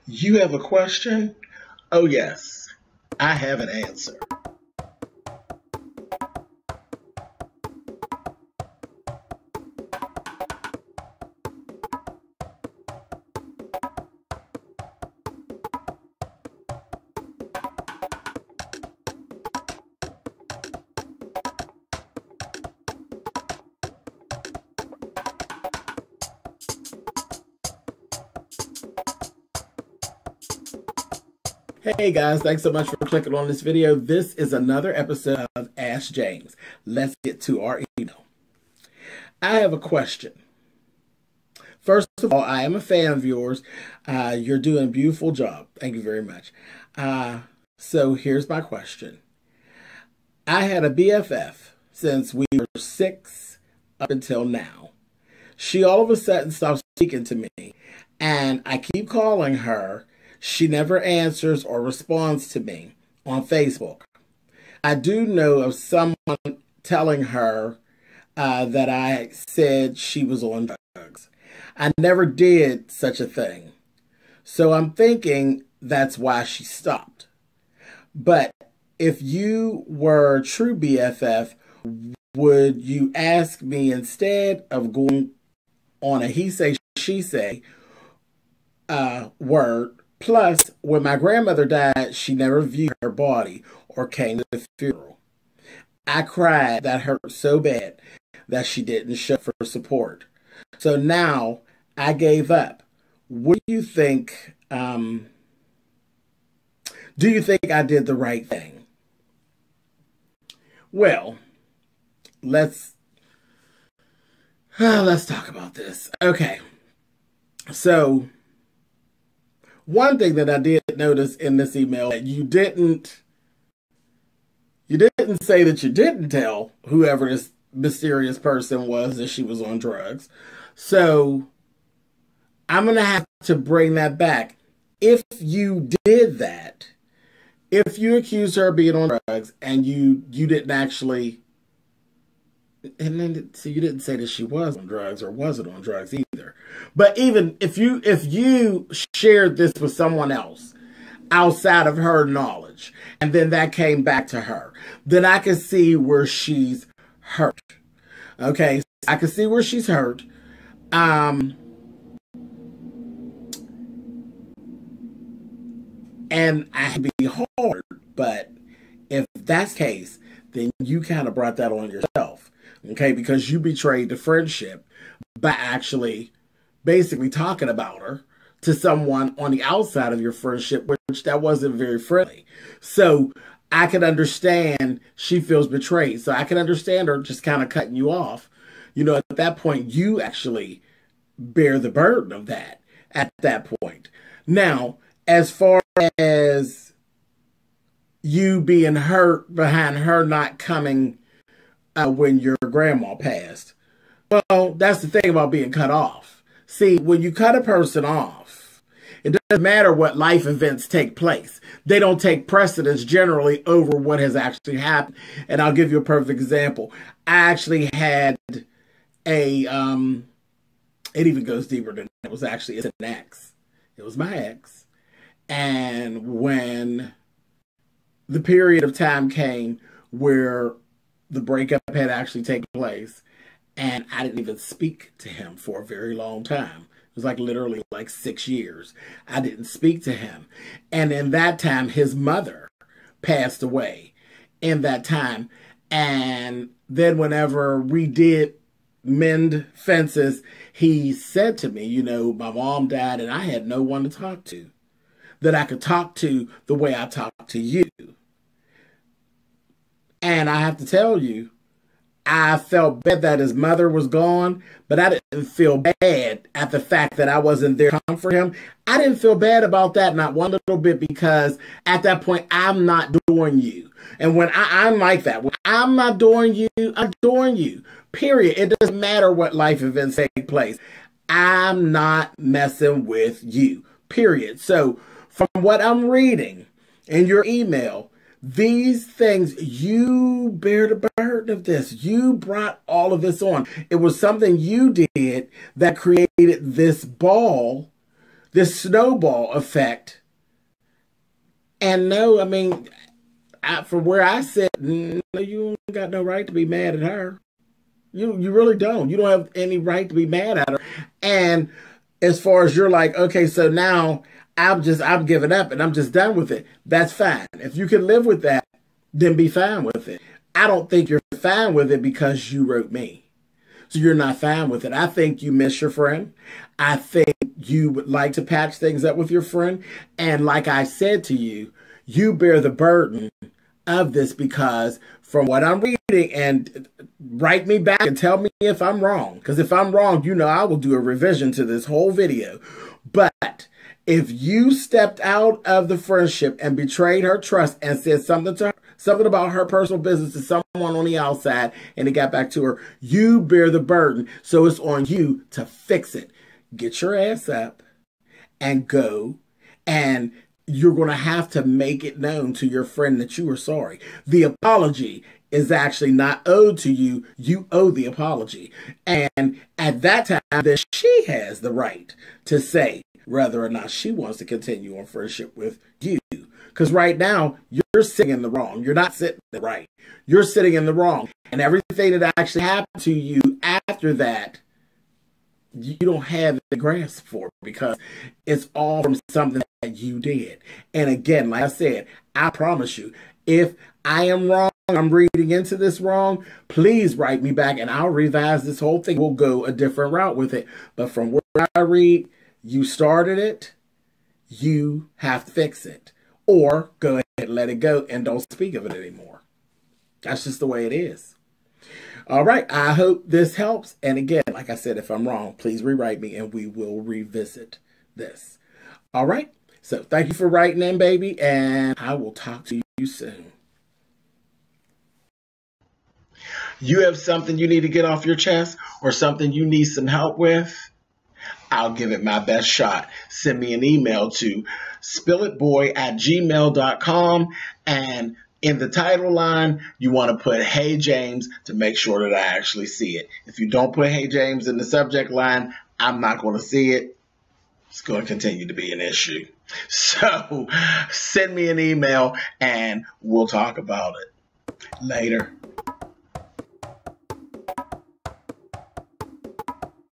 You have a question? Oh, yes, I have an answer. Hey guys, thanks so much for clicking on this video. This is another episode of Ask James. Let's get to our email. I have a question. First of all, I am a fan of yours. You're doing a beautiful job. Thank you very much. So here's my question. I had a BFF since we were 6 up until now. She all of a sudden stopped speaking to me, and I keep calling her. She never answers or responds to me on Facebook. I do know of someone telling her that I said she was on drugs. I never did such a thing. So I'm thinking that's why she stopped. But if you were a true BFF, would you ask me instead of going on a he say, she say word? Plus, when my grandmother died, she never viewed her body or came to the funeral. I cried. That hurt so bad that she didn't show for support. So now I gave up. What do you think? Do you think I did the right thing? Well, let's talk about this. Okay. So one thing that I did notice in this email, that you didn't say that you didn't tell whoever this mysterious person was that she was on drugs. So I'm going to have to bring that back. If you did that, if you accused her of being on drugs and you didn't actually, and then so you didn't say that she was on drugs or wasn't on drugs either. But even if you shared this with someone else outside of her knowledge, and then that came back to her, then I can see where she's hurt. Okay, I can see where she's hurt. And I can be hard, but if that's the case, then you kind of brought that on yourself. Okay, because you betrayed the friendship by actually basically talking about her to someone on the outside of your friendship, which that wasn't very friendly. So I can understand she feels betrayed. So I can understand her just kind of cutting you off. You know, at that point, you actually bear the burden of that at that point. Now, as far as you being hurt behind her not coming when your grandma passed. Well, that's the thing about being cut off. See, when you cut a person off, it doesn't matter what life events take place. They don't take precedence generally over what has actually happened. And I'll give you a perfect example. I actually had a, it even goes deeper than that. It's an ex. It was my ex. And when the period of time came where the breakup had actually taken place, and I didn't even speak to him for a very long time. It was like literally like 6 years. I didn't speak to him. And in that time, his mother passed away in that time. And then whenever we did mend fences, he said to me, you know, my mom died and I had no one to talk to that I could talk to the way I talk to you. And I have to tell you, I felt bad that his mother was gone, but I didn't feel bad at the fact that I wasn't there to comfort him. I didn't feel bad about that, not one little bit, because at that point, I'm not doing you. And when I'm like that, when I'm not doing you, I'm doing you, period. It doesn't matter what life events take place. I'm not messing with you, period. So from what I'm reading in your email, these things, you bear the burden of this. You brought all of this on. It was something you did that created this ball this snowball effect. And no, I mean, from where I sit, no, you ain't got no right to be mad at her. You really don't. You don't have any right to be mad at her. And as far as you're like, okay, so now I'm giving up and I'm just done with it. That's fine. If you can live with that, then be fine with it. I don't think you're fine with it because you wrote me. So you're not fine with it. I think you miss your friend. I think you would like to patch things up with your friend. And like I said to you, you bear the burden of this because from what I'm reading, and write me back and tell me if I'm wrong. Because if I'm wrong, you know I will do a revision to this whole video. But if you stepped out of the friendship and betrayed her trust and said something to her, something about her personal business to someone on the outside, and it got back to her, you bear the burden. So it's on you to fix it. Get your ass up and go, and you're going to have to make it known to your friend that you were sorry. The apology is actually not owed to you. You owe the apology. And at that time, then she has the right to say whether or not she wants to continue on friendship with you. Because right now, you're sitting in the wrong. You're not sitting in the right. You're sitting in the wrong. And everything that actually happened to you after that, you don't have the grasp for, because it's all from something that you did. And again, like I said, I promise you, if I am wrong, I'm reading into this wrong, please write me back and I'll revise this whole thing. We'll go a different route with it. But from where I read, you started it, you have to fix it. Or go ahead and let it go and don't speak of it anymore. That's just the way it is. All right, I hope this helps. And again, like I said, if I'm wrong, please rewrite me and we will revisit this. All right, so thank you for writing in, baby, and I will talk to you soon. You have something you need to get off your chest or something you need some help with? I'll give it my best shot. Send me an email to spillitboy@gmail.com, and in the title line, you want to put Hey James to make sure that I actually see it. If you don't put Hey James in the subject line, I'm not going to see it. It's going to continue to be an issue. So send me an email and we'll talk about it later.